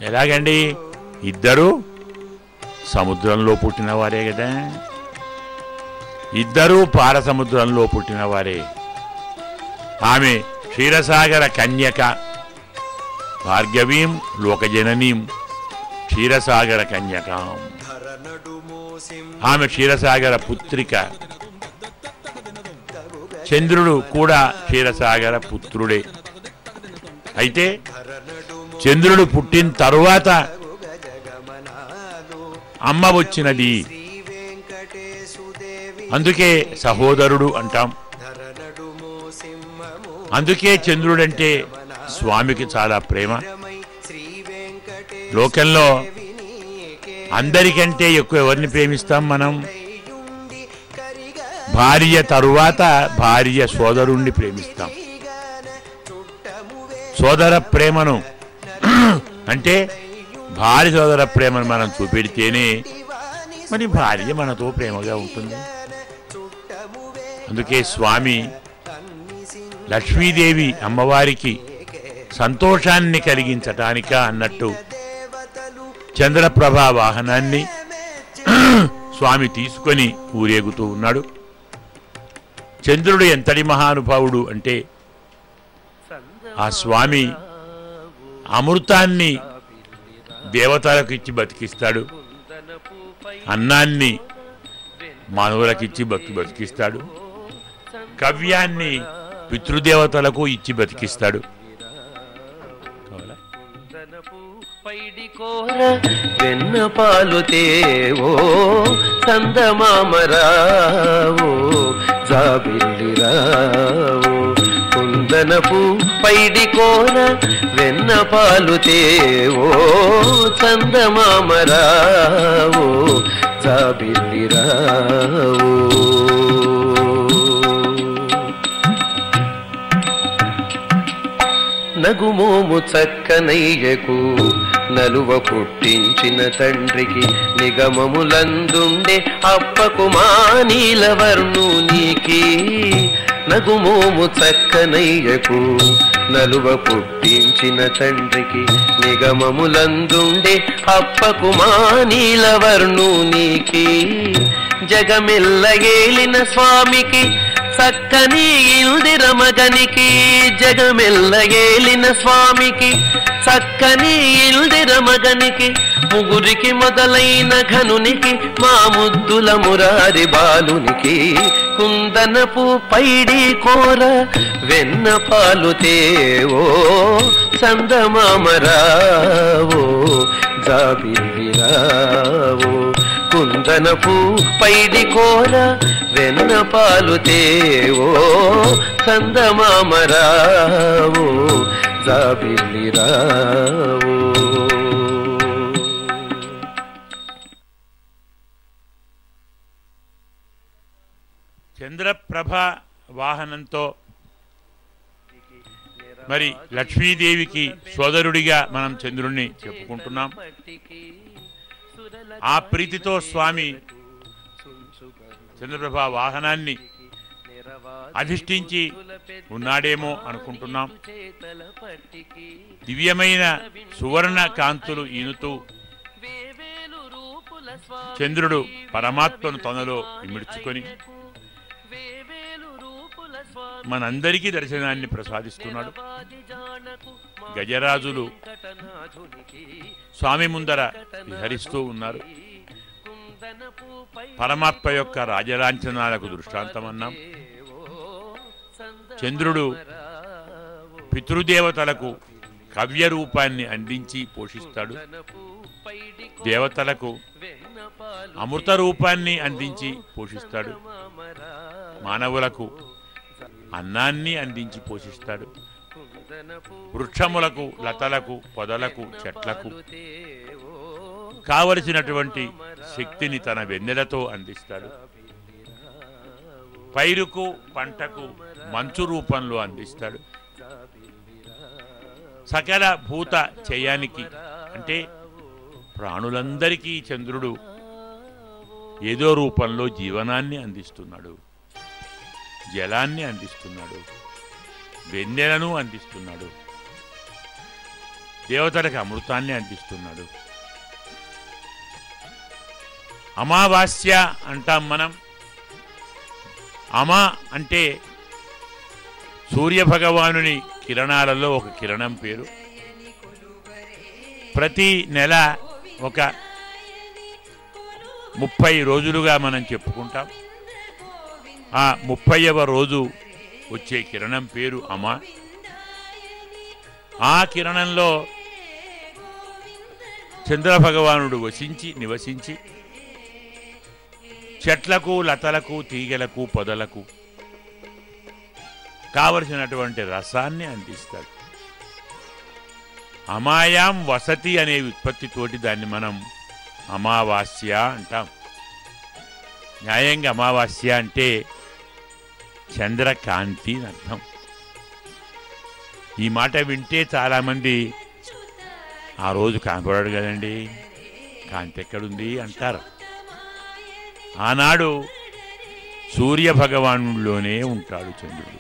ఎలాగండి? ఇద్దరు సముద్రంలో పుట్టినవారే కదా, ఇద్దరూ పారసముద్రంలో పుట్టినవారే. ఆమె క్షీరసాగర కన్యక, భార్గవీం లోకజననీం క్షీరసాగర కన్యకాం. ఆమె క్షీరసాగర పుత్రిక. చంద్రుడు కూడా క్షీరసాగర పుత్రుడే. అయితే చంద్రుడు పుట్టిన తరువాత అమ్మ వచ్చినది, అందుకే సహోదరుడు అంటాం. అందుకే చంద్రుడంటే స్వామికి చాలా ప్రేమ. లోకంలో అందరికంటే ఎక్కువ ఎవరిని ప్రేమిస్తాం మనం? భార్య తరువాత భార్య సోదరుణ్ణి ప్రేమిస్తాం. సోదర ప్రేమను అంటే భార్య సోదర ప్రేమను మనం చూపెడితేనే మరి భార్య మనతో ప్రేమగా ఉంటుంది. అందుకే స్వామి లక్ష్మీదేవి అమ్మవారికి సంతోషాన్ని కలిగించటానిక అన్నట్టు చంద్రప్రభా వాహనాన్ని స్వామి తీసుకొని ఊరేగుతూ ఉన్నాడు. చంద్రుడు ఎంతటి మహానుభావుడు అంటే ఆ స్వామి అమృతాన్ని దేవతలకు ఇచ్చి బతికిస్తాడు, అన్నాన్ని మానవులకిచ్చి బతికిస్తాడు, కవ్యాన్ని పితృదేవతలకు ఇచ్చి బతికిస్తాడు. వెన్న పాలు తేవో చందమామరావో జాబిల్లిరావో కుందనపు పైడి కోర వెన్న పాలు తేవో చందమామరావో జాబిల్లిరావో నగుమోము చక్కనయ్యకు నలువ పుట్టించిన తండ్రికి నిగమములందుండే అప్పకు మానీలవర్ణునికి నగుమోము చక్కనయ్యకు నలువ పుట్టించిన తండ్రికి నిగమములందుండే అప్పకు మానీలవర్ణునికి జగమెల్లగేలిన స్వామికి చక్కని ఇందిర మగనికి జగమెల్లగేలిన స్వామికి చక్కని ఇందిర మగనికి ముగురికి మొదలైన ఘనునికి మా ముద్దుల మురారి బాలునికి కుందనపు పైడి కోర వెన్న పాలు తేవో చందమామరావో జాబిల్లిరావో కుందనపు పైడి కోర వెన్న పాలు తేవో చందమామరావో జాబిల్లిరావో. చంద్రప్రభ వాహనంతో మరి లక్ష్మీదేవికి సోదరుడిగా మనం చంద్రుణ్ణి చెప్పుకుంటున్నాం. ఆ ప్రీతితో స్వామి చంద్రప్రభ వాహనాన్ని అధిష్ఠించి ఉన్నాడేమో అనుకుంటున్నాం. దివ్యమైన సువర్ణ కాంతులు ఈనుతూ చంద్రుడు పరమాత్మను తనలో ఇమిడ్చుకొని మనందరికీ దర్శనాన్ని ప్రసాదిస్తున్నాడు. గజరాజులు స్వామి ముందర విహరిస్తూ ఉన్నారు. పరమాత్మ యొక్క రాజలాంఛనాలకు దృష్టాంతమన్నాం. చంద్రుడు పితృదేవతలకు కవ్య రూపాన్ని అందించి పోషిస్తాడు, దేవతలకు అమృత రూపాన్ని అందించి పోషిస్తాడు, మానవులకు అన్నాన్ని అందించి పోషిస్తాడు, వృక్షములకు లతలకు పొదలకు చెట్లకు కావలసినటువంటి శక్తిని తన వెన్నెలతో అందిస్తాడు. పైరుకు పంటకు మంచు రూపంలో అందిస్తాడు. సకల భూత చయానికి అంటే ప్రాణులందరికీ చంద్రుడు ఏదో రూపంలో జీవనాన్ని అందిస్తున్నాడు, జలాన్ని అందిస్తున్నాడు, వెన్నెలను అందిస్తున్నాడు. దేవతలకు అమృతాన్ని అందిస్తున్నాడు. అమావాస్య అంటాం మనం. అమా అంటే సూర్యభగవానుని కిరణాలలో ఒక కిరణం పేరు. ప్రతి నెల ఒక 30 రోజులుగా మనం చెప్పుకుంటాం. ఆ 30వ రోజు వచ్చే కిరణం పేరు అమా. ఆ కిరణంలో చంద్రభగవానుడు నివసించి చెట్లకు, లతలకు, తీగలకు, పొదలకు కావలసినటువంటి రసాన్ని అందిస్తాడు. అమాయాం వసతి అనే ఉత్పత్తితోటి దాన్ని మనం అమావాస్య అంటాం. న్యాయంగా అమావాస్య అంటే చంద్రకాంతి అని అర్థం. ఈ మాట వింటే చాలామంది ఆ రోజు కనపడాడు కదండి, కాంతి ఎక్కడుంది అంటారు. ఆనాడు సూర్యభగవానుడిలోనే ఉంటాడు చంద్రుడు,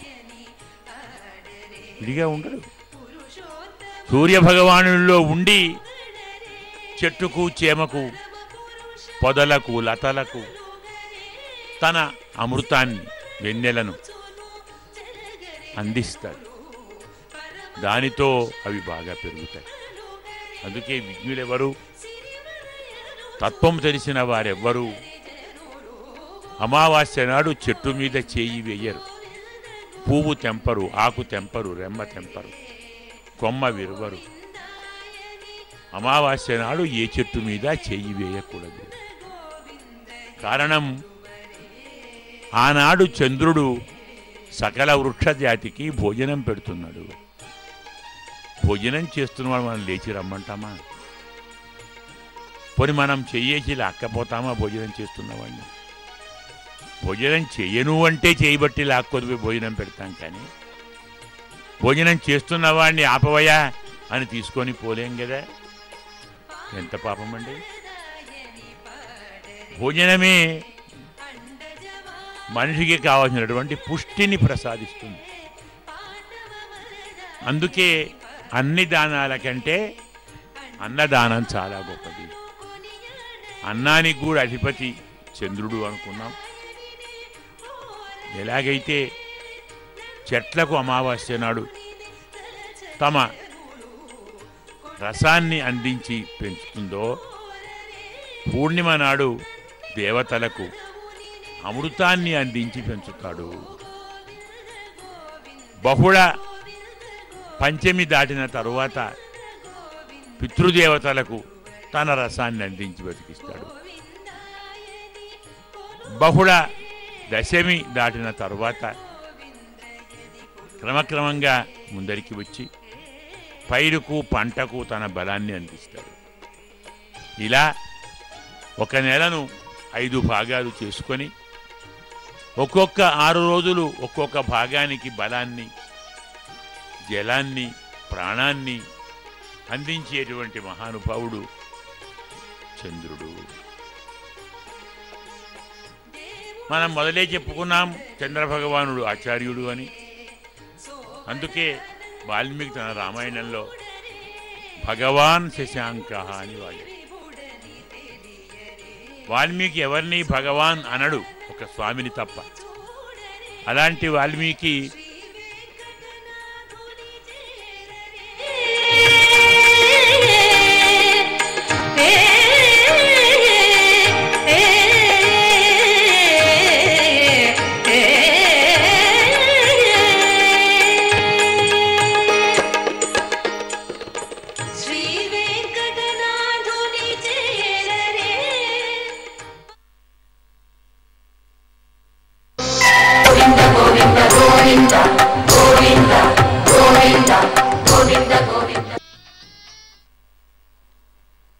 విడిగా ఉండడు. సూర్యభగవానుడిలో ఉండి చెట్టుకు, చేమకు, పొదలకు, లతలకు తన అమృతాన్ని, వెన్నెలను అందిస్తాడు. దానితో అవి బాగా పెరుగుతాయి. అందుకే విజ్ఞులెవరు, తత్వం తెలిసిన వారెవ్వరూ అమావాస్య నాడు చెట్టు మీద చేయి వేయరు. పువ్వు తెంపరు, ఆకు తెంపరు, రెమ్మ తెంపరు, కొమ్మ విరవరు. అమావాస్య నాడు ఏ చెట్టు మీద చేయి వేయకూడదు. కారణం, ఆనాడు చంద్రుడు సకల వృక్ష జాతికి భోజనం పెడుతున్నాడు. భోజనం చేస్తున్నవాడు మనం లేచి రమ్మంటామా? పోనీ మనం చెయ్యేసి లాక్కపోతామా భోజనం చేస్తున్నవాడిని? భోజనం చెయ్యను అంటే చేయబట్టి లాక్కొదిపోయి భోజనం పెడతాం. కానీ భోజనం చేస్తున్నవాడిని ఆపవయా అని తీసుకొని పోలేం కదా. ఎంత పాపం అండి. భోజనమే మనిషికి కావాల్సినటువంటి పుష్టిని ప్రసాదిస్తుంది. అందుకే అన్ని దానాల కంటే అన్నదానం చాలా గొప్పది. అన్నానికి కూడా అధిపతి చంద్రుడు అనుకున్నాం. ఎలాగైతే చెట్లకు అమావాస్య నాడు తమ రసాన్ని అందించి పెంచుతుందో, పూర్ణిమ నాడు దేవతలకు అమృతాన్ని అందించి పెంచుతాడు. బహుళ పంచమి దాటిన తరువాత పితృదేవతలకు తన రసాన్ని అందించి బతికిస్తాడు. బహుళ దశమి దాటిన తరువాత క్రమక్రమంగా ముందరికి వచ్చి పైరుకు, పంటకు తన బలాన్ని అందిస్తాడు. ఇలా ఒక నెలను 5 భాగాలు చేసుకొని ఒక్కొక్క 6 రోజులు ఒక్కొక్క భాగానికి బలాన్ని, జలాన్ని, ప్రాణాన్ని అందించేటువంటి మహానుభావుడు చంద్రుడు. మనం మొదలే చెప్పుకున్నాం చంద్రభగవానుడు ఆచార్యుడు అని. అందుకే వాల్మీకి తన రామాయణంలో భగవాన్ శశాంక అని వాడాడు. వాల్మీకి ఎవరిని భగవాన్ అనడు, ఒక స్వామిని తప్ప. అలాంటి వాల్మీకి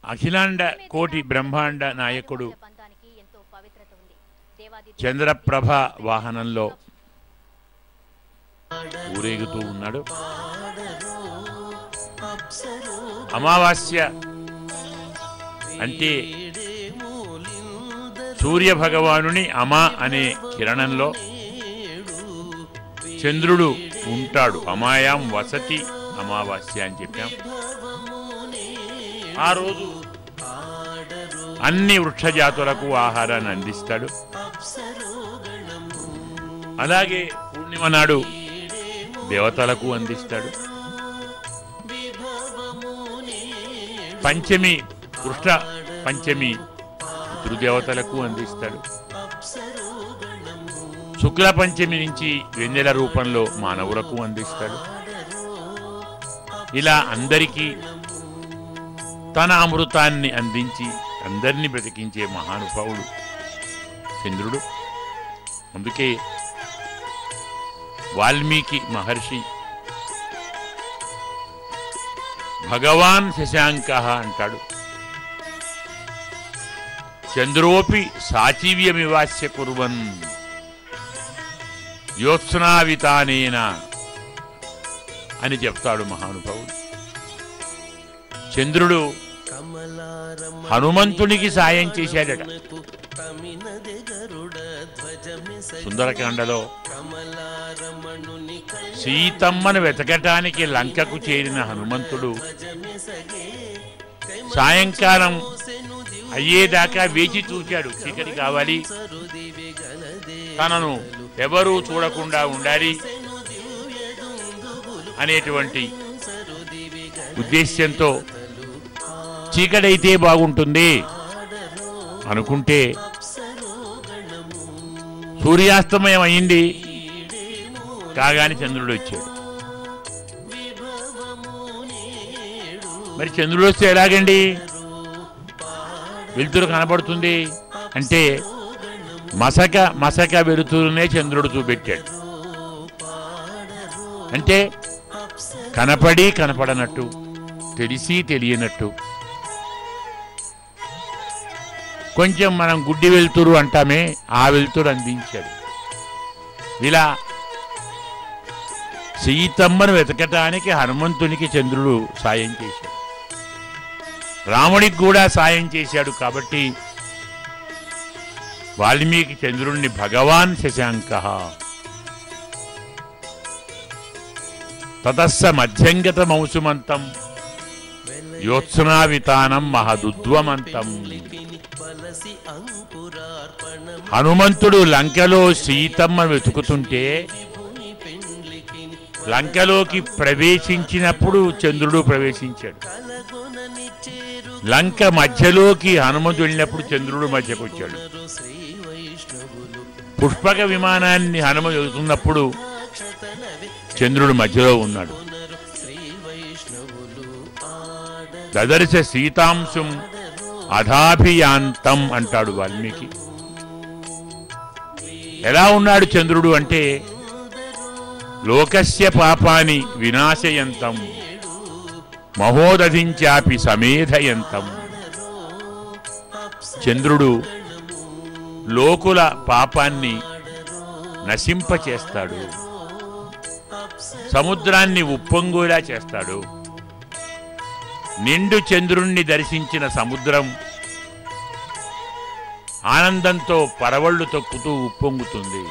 అఖిలాండ కోటి బ్రహ్మాండ నాయకుడు చంద్రప్రభ వాహనంలో ఊరేగుతూ ఉన్నాడు. అమావాస్య అంటే సూర్యభగవానుని అమా అనే కిరణంలో చంద్రుడు ఉంటాడు. అమాయాం వసతి అమావాస్య అని చెప్పాం. ఆ రోజు అన్ని వృక్షజాతులకు ఆహారాన్ని అందిస్తాడు. అలాగే పూర్ణిమ నాడు దేవతలకు అందిస్తాడు. పంచమి కృష్ణ పంచమి పితృదేవతలకు అందిస్తాడు. శుక్ల పంచమి నుంచి వెన్నెల రూపంలో మానవులకు అందిస్తాడు. ఇలా అందరికీ తన అమృతాన్ని అందించి అందరినీ బ్రతికించే మహానుభావుడు చంద్రుడు. అందుకే వాల్మీకి మహర్షి భగవాన్ శశాంక అంటాడు. చంద్రోపి సాచివ్యమివాస్య కుర్వన్ యోత్స్నావితానేన అని చెప్తాడు మహానుభావుడు. చంద్రుడు హనుమంతునికి సాయం చేశాడట. సుందరకాండలో సీతమ్మను వెతకటానికి లంకకు చేరిన హనుమంతుడు సాయంకాలం అయ్యేదాకా వేచి చూశాడు. చీకటి కావాలి, తనను ఎవరూ చూడకుండా ఉండాలి అనేటువంటి ఉద్దేశ్యంతో చీకటైతే బాగుంటుంది అనుకుంటే సూర్యాస్తమయం అయింది. కాగానే చంద్రుడు వచ్చాడు. మరి చంద్రుడు వస్తే ఎలాగండి వెలుతురు కనబడుతుంది అంటే మసక మసక వెలుతురునే చంద్రుడు చూపెట్టాడు. అంటే కనపడి కనపడనట్టు, తెలిసి తెలియనట్టు, కొంచెం మనం గుడ్డి వెలుతురు అంటామే ఆ వెలుతురు అందించాడు. ఇలా సీతమ్మను వెతకటానికి హనుమంతునికి చంద్రుడు సాయం చేశాడు. రాముడికి కూడా సాయం చేశాడు. కాబట్టి వాల్మీకి చంద్రుడిని భగవాన్ శశాంక తతస్స మధ్యంగత మౌసుమంతం యోత్స్నావితానం మహదుద్వమంతం. హనుమంతుడు లంకలో సీతమ్మ వెతుకుతుంటే లంకలోకి ప్రవేశించినప్పుడు చంద్రుడు ప్రవేశించాడు. లంక మధ్యలోకి హనుమంతుడు వెళ్ళినప్పుడు చంద్రుడు మధ్యకు వచ్చాడు. పుష్పక విమానాన్ని హనుమ వెతుకుతున్నప్పుడు చంద్రుడు మధ్యలో ఉన్నాడు. దదర్శ సీతాంశం అధాభియాంతం అంటాడు వాల్మీకి. ఎలా ఉన్నాడు చంద్రుడు అంటే లోకస్య పాపాని వినాశయంతం మహోదధించాపి సమేధయంతం. చంద్రుడు లోకుల పాపాన్ని నశింపచేస్తాడు, సముద్రాన్ని ఉప్పొంగులా చేస్తాడు. నిండు చంద్రుణ్ణి దర్శించిన సముద్రం ఆనందంతో పరవళ్లు తొక్కుతూ ఉప్పొంగుతుంది.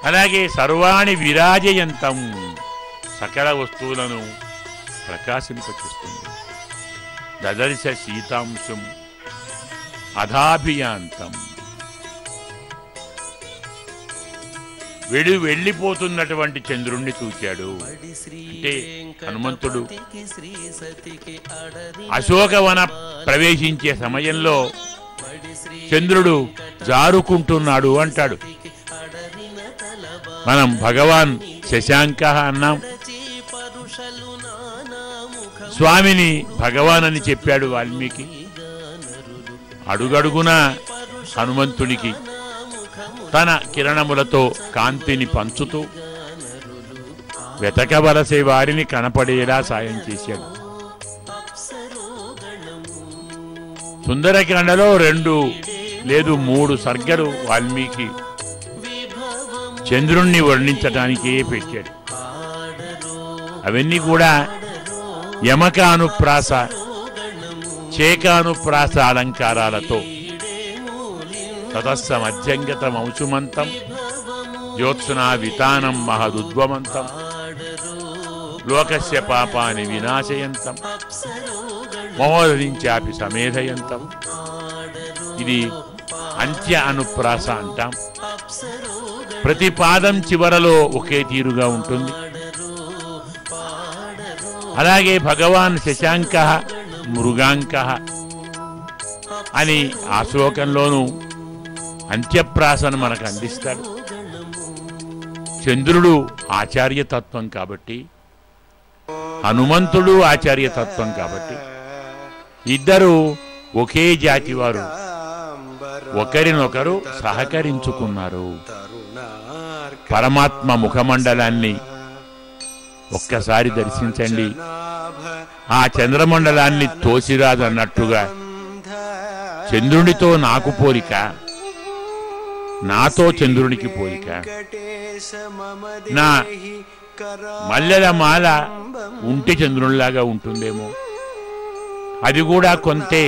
అలాగే సర్వాణి విరాజయంతం సకల వస్తువులను ప్రకాశింపచేస్తుంది. దదర్శ సీతాంశం అధాభియాంతం. వెళ్ళిపోతున్నటువంటి చంద్రుణ్ణి చూశాడు. అంటే హనుమంతుడు అశోకవన ప్రవేశించే సమయంలో చంద్రుడు జారుకుంటున్నాడు అంటాడు. మనం భగవాన్ శశాంక అన్నాం. స్వామిని భగవాన్ అని చెప్పాడు వాల్మీకి. అడుగడుగున హనుమంతునికి తన కిరణములతో కాంతిని పంచుతూ వెతకవలసే వారిని కనపడేలా సాయం చేశాడు. సుందరకాండలో 2 లేదు 3 సర్గలు వాల్మీకి చంద్రుణ్ణి వర్ణించడానికే పెట్టాడు. అవన్నీ కూడా యమకానుప్రాస చేకానుప్రాస అలంకారాలతో తతస్స మధ్యంగత మౌసుమంతం జ్యోత్స్నా వితానం మహదుద్వమంతం లోకస్య పాపాని వినాశయంతం మహోదరించాపి సమేధయంతం. ఇది అంత్య అనుప్రాస అంటాం. ప్రతి పాదం చివరలో ఒకే తీరుగా ఉంటుంది. అలాగే భగవాన్ శశాంక మృగాంక అని ఆ శ్లోకంలోనూ అంత్యప్రాసను మనకు అందిస్తాడు. చంద్రుడు ఆచార్యతత్వం కాబట్టి, హనుమంతుడు ఆచార్యతత్వం కాబట్టి, ఇద్దరు ఒకే జాతి వారు ఒకరినొకరు సహకరించుకున్నారు. పరమాత్మ ముఖమండలాన్ని ఒక్కసారి దర్శించండి. ఆ చంద్రమండలాన్ని తోసిరాదన్నట్టుగా చంద్రునితో నాకు పోలిక, నాతో చంద్రునికి పోలిక. నా మల్లెల మాల ఉంటే చంద్రునిలాగా ఉంటుందేమో, అది కూడా కొంతే.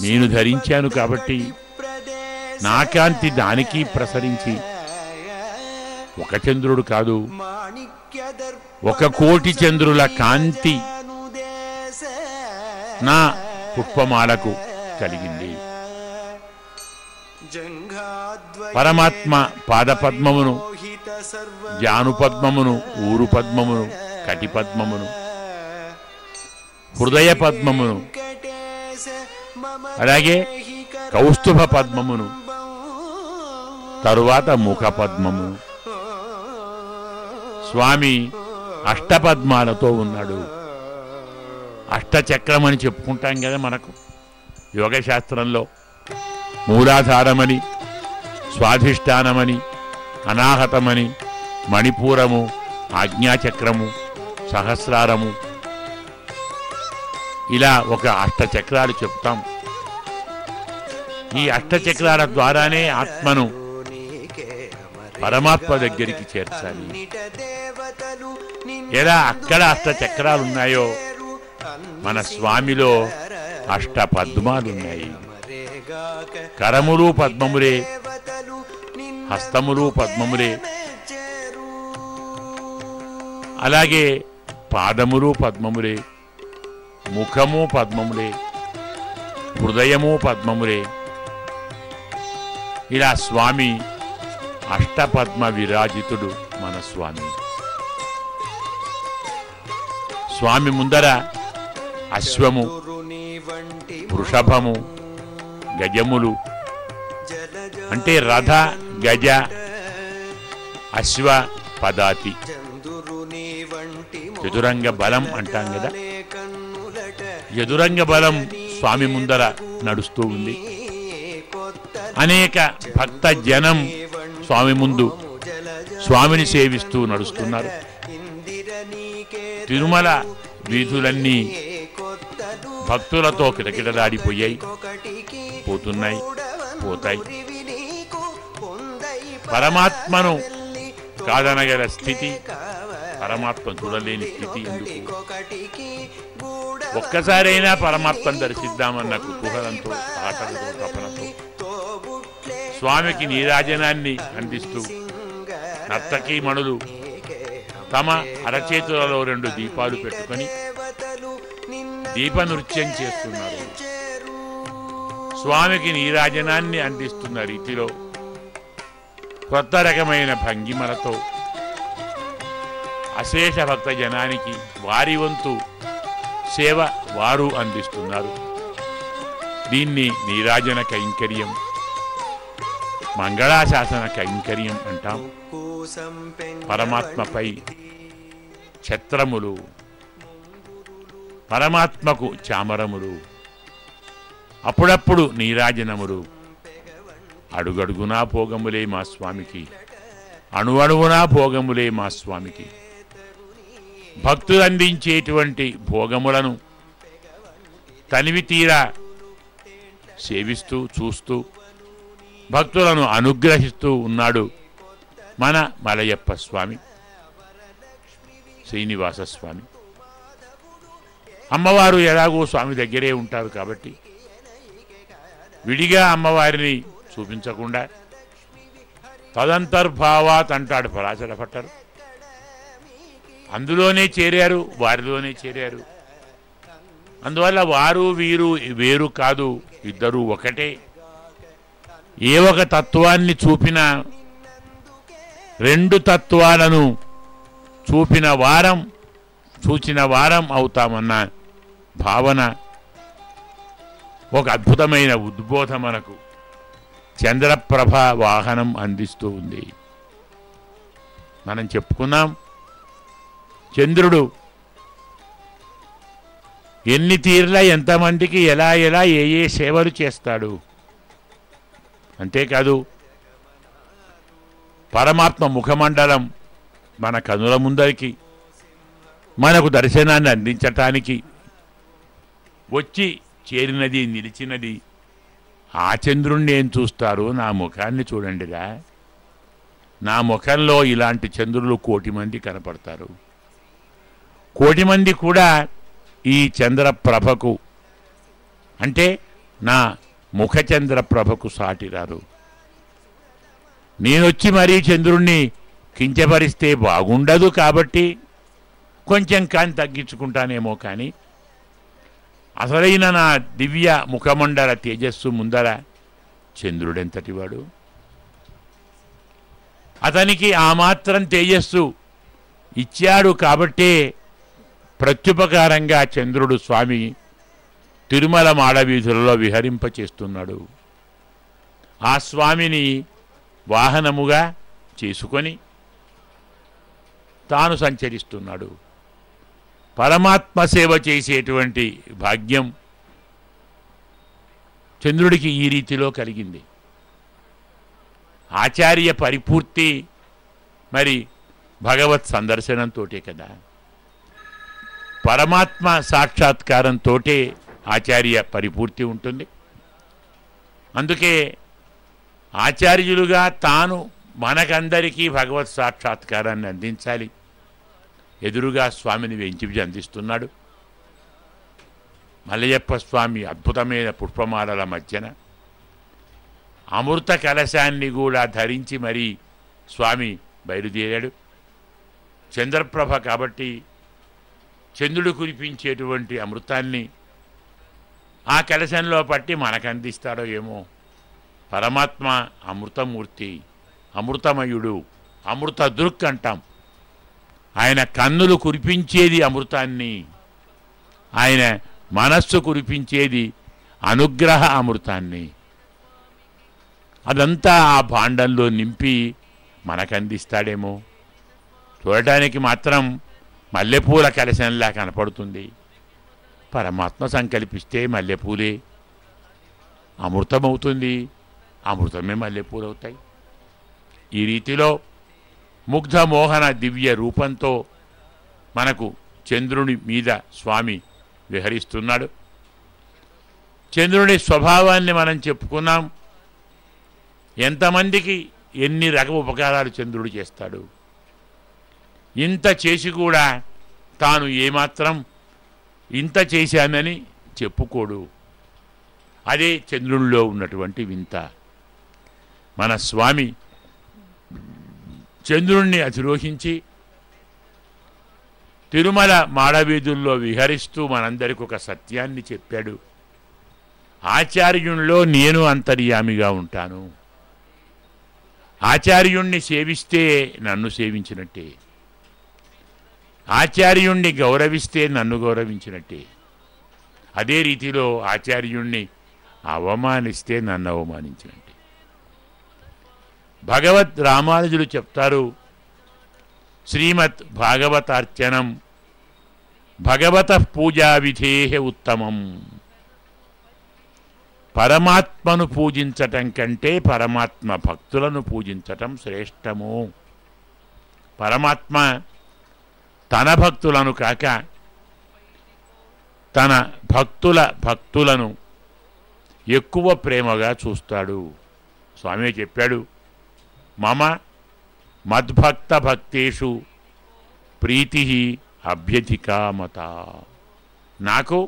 నేను ధరించాను కాబట్టి నా కాంతి దానికి ప్రసరించి ఒక చంద్రుడు కాదు, 1,000,000 చంద్రుల కాంతి నా పుష్పమాలకు కలిగింది. పరమాత్మ పాదపద్మమును, జానుపద్మమును, ఊరు పద్మమును, కటి పద్మమును, హృదయ పద్మమును, అలాగే కౌస్తుభ పద్మమును, తరువాత ముఖ పద్మమును. స్వామి అష్టపద్మాలతో ఉన్నాడు. అష్టచక్రం అని చెప్పుకుంటాం కదా మనకు యోగశాస్త్రంలో. మూలాధారమని, స్వాధిష్టానమని, అనాహతమని, మణిపూరము, ఆజ్ఞాచక్రము, సహస్రారము, ఇలా ఒక అష్టచక్రాలు చెప్తాం. ఈ అష్టచక్రాల ద్వారానే ఆత్మను పరమాత్మ దగ్గరికి చేర్చాలి. ఎలా అక్కడ అష్టచక్రాలు ఉన్నాయో మన స్వామిలో అష్టపద్మాలున్నాయి. కరములు పద్మములే, హస్తములు పద్మములే, అలాగే పాదములు పద్మములే, ముఖము పద్మములే, హృదయము పద్మములే. ఇలా స్వామి అష్టపద్మ విరాజితుడు మన స్వామి. స్వామి ముందర అశ్వము, వృషభము, గజములు, అంటే రథ, గజ, అశ్వ, పదాతి, చతురంగ బలం అంటాం కదా. చతురంగ బలం స్వామి ముందర నడుస్తూ ఉంది. అనేక భక్త జనం స్వామి ముందు స్వామిని సేవిస్తూ నడుస్తున్నారు. తిరుమల వీధులన్నీ భక్తులతో కిటకిటలాడిపోయాయి, పోతున్నాయి, పోతాయి. పరమాత్మను కాదనగల స్థితి, పరమాత్మ చూడలేని స్థితి ఎందుకు? ఒక్కసారైనా పరమాత్మను దర్శిద్దామన్న కుతూహలంతో, ఆటలతో, తపనతో స్వామికి నీరాజనాన్ని అందిస్తూ నర్తకీమణులు తమ అరచేతులలో 2 దీపాలు పెట్టుకొని దీప నృత్యం చేస్తున్నారు. స్వామికి నీరాజనాన్ని అందిస్తున్న రీతిలో కొత్త రకమైన భంగిమలతో అశేష భక్త జనానికి వారి వంతు సేవ వారు అందిస్తున్నారు. దీన్ని నీరాజన కైంకర్యం, మంగళాశాసన కైంకర్యం అంటాం. పరమాత్మపై ఛత్రములు, పరమాత్మకు చామరములు, అప్పుడప్పుడు నీరాజనములు. అడుగడుగునా భోగములే మా స్వామికి, అణువణువునా భోగములే మా స్వామికి. భక్తులు అందించేటువంటి భోగములను తనివి తీరా సేవిస్తూ చూస్తూ భక్తులను అనుగ్రహిస్తూ ఉన్నాడు మన మలయప్ప స్వామి, శ్రీనివాస స్వామి. అమ్మవారు ఎలాగో స్వామి దగ్గరే ఉంటారు కాబట్టి విడిగా అమ్మవారిని చూపించకుండా తదంతర్భావాత్ అంటాడు పరాశర భట్టర్. అందులోనే చేరారు, వారిలోనే చేరారు. అందువల్ల వారు వీరు వేరు కాదు, ఇద్దరు ఒకటే. ఏ ఒక తత్వాన్ని చూపినా రెండు తత్వాలను చూచిన వారం అవుతామన్న భావన, ఒక అద్భుతమైన ఉద్బోధ మనకు చంద్రప్రభ వాహనం అందిస్తూ ఉంది. మనం చెప్పుకున్నాం, చంద్రుడు ఎన్ని తీర్ల ఎంతమందికి ఎలా ఏ సేవలు చేస్తాడు. అంతేకాదు పరమాత్మ ముఖమండలం మన కనుల ముందరికి మనకు దర్శనాన్ని అందించటానికి వచ్చి చేరినది, నిలిచినది. ఆ చంద్రుణ్ణి ఏం చూస్తారు, నా ముఖాన్ని చూడండిరా. నా ముఖంలో ఇలాంటి చంద్రులు 1,000,000 మంది కనపడతారు. 1,000,000 మంది కూడా ఈ చంద్రప్రభకు, అంటే నా ముఖ చంద్రప్రభకు సాటిరారు. నేనొచ్చి మరీ చంద్రుణ్ణి కించపరిస్తే బాగుండదు, కాబట్టి కొంచెం కాని తగ్గించుకుంటానేమో. కానీ అసలైన నా దివ్య ముఖమండల తేజస్సు ముందర చంద్రుడెంతటివాడు. అతనికి ఆ మాత్రం తేజస్సు ఇచ్చాడు కాబట్టే ప్రత్యుపకారంగా చంద్రుడు స్వామి తిరుమల మాడవీధులలో విహరింపచేస్తున్నాడు. ఆ స్వామిని వాహనముగా చేసుకొని తాను సంచరిస్తున్నాడు. పరమాత్మ సేవ చేసేటువంటి భాగ్యం చంద్రుడికి ఈ రీతిలో కలిగింది. ఆచార్య పరిపూర్తి మరి భగవత్ సందర్శనంతోటే కదా, పరమాత్మ సాక్షాత్కారంతో ఆచార్య పరిపూర్తి ఉంటుంది. అందుకే ఆచార్యులుగా తాను మనకందరికీ భగవత్ సాక్షాత్కారాన్ని అందించాలి. ఎదురుగా స్వామిని వెంచి అందిస్తున్నాడు. మల్లయ్యప్ప స్వామి అద్భుతమైన పుష్పమాలల మధ్యన అమృత కలశాన్ని కూడా ధరించి మరీ స్వామి బయలుదేరాడు. చంద్రప్రభ కాబట్టి చంద్రుడు కురిపించేటువంటి అమృతాన్ని ఆ కలశంలో పట్టి మనకు అందిస్తాడో ఏమో. పరమాత్మ అమృతమూర్తి, అమృతమయుడు, అమృత దృక్ అంటాం. ఆయన కన్నులు కురిపించేది అమృతాన్ని, ఆయన మనస్సు కురిపించేది అనుగ్రహ అమృతాన్ని. అదంతా ఆ భాండంలో నింపి మనకు అందిస్తాడేమో. చూడటానికి మాత్రం మల్లెపూల కలశంలా కనపడుతుంది. పరమాత్మ సంకల్పిస్తే మల్లెపూలే అమృతమవుతుంది, అమృతమే మల్లెపూలు అవుతాయి. ఈ రీతిలో ముగ్ధ మోహన దివ్య రూపంతో మనకు చంద్రుని మీద స్వామి విహరిస్తున్నాడు. చంద్రుని స్వభావాన్ని మనం చెప్పుకున్నాం. ఎంతమందికి ఎన్ని రకం ఉపకారాలు చంద్రుడు చేస్తాడు. ఇంత చేసి కూడా తాను ఏమాత్రం ఇంత చేశానని చెప్పుకోడు. అదే చంద్రునిలో ఉన్నటువంటి వింత. మన స్వామి చంద్రుణ్ణి అధిరోహించి తిరుమల మాడవీధుల్లో విహరిస్తూ మనందరికి ఒక సత్యాన్ని చెప్పాడు. ఆచార్యునిలో నేను అంతర్యామిగా ఉంటాను. ఆచార్యుణ్ణి సేవిస్తే నన్ను సేవించినట్టే, ఆచార్యుణ్ణి గౌరవిస్తే నన్ను గౌరవించినట్టే. అదే రీతిలో ఆచార్యుణ్ణి అవమానిస్తే నన్ను అవమానించినట్టే. భగవద్ రామానుజులు చెప్తారు, శ్రీమద్ భాగవతార్చనం భగవత పూజా విధేహ ఉత్తమం. పరమాత్మను పూజించటం కంటే పరమాత్మ భక్తులను పూజించటం శ్రేష్టము. పరమాత్మ తన భక్తులను కాక తన భక్తులను ఎక్కువ ప్రేమగా చూస్తాడు. స్వామి చెప్పాడు, మమ మద్భక్త భక్తేషు ప్రీతి అభ్యధికామత. నాకు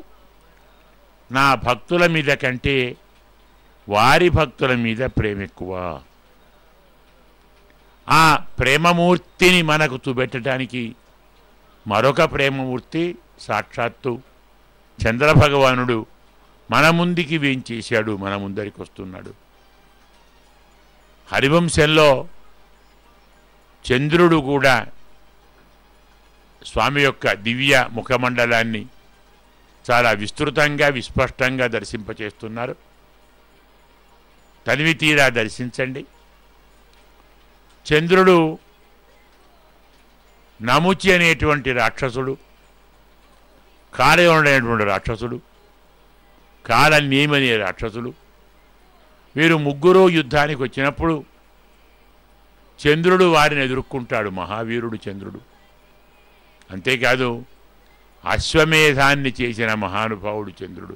నా భక్తుల మీద కంటే వారి భక్తుల మీద ప్రేమ ఎక్కువ. ఆ ప్రేమమూర్తిని మనకు చూపెట్టడానికి మరొక ప్రేమమూర్తి సాక్షాత్తు చంద్రభగవానుడు మన ముందుకి వేంచేశాడు, మన ముందరికి వస్తున్నాడు. హరివంశంలో చంద్రుడు కూడా స్వామి యొక్క దివ్య ముఖమండలాన్ని చాలా విస్తృతంగా విస్పష్టంగా దర్శింపచేస్తున్నారు. తనివి తీరా దర్శించండి. చంద్రుడు నముచి అనేటువంటి రాక్షసుడు, కాలయోనుడు అనేటువంటి రాక్షసుడు, కాలనేమి అనే రాక్షసుడు, వీరు ముగ్గురు యుద్ధానికి వచ్చినప్పుడు చంద్రుడు వారిని ఎదుర్కొంటాడు. మహావీరుడు చంద్రుడు. అంతేకాదు అశ్వమేధాన్ని చేసిన మహానుభావుడు చంద్రుడు.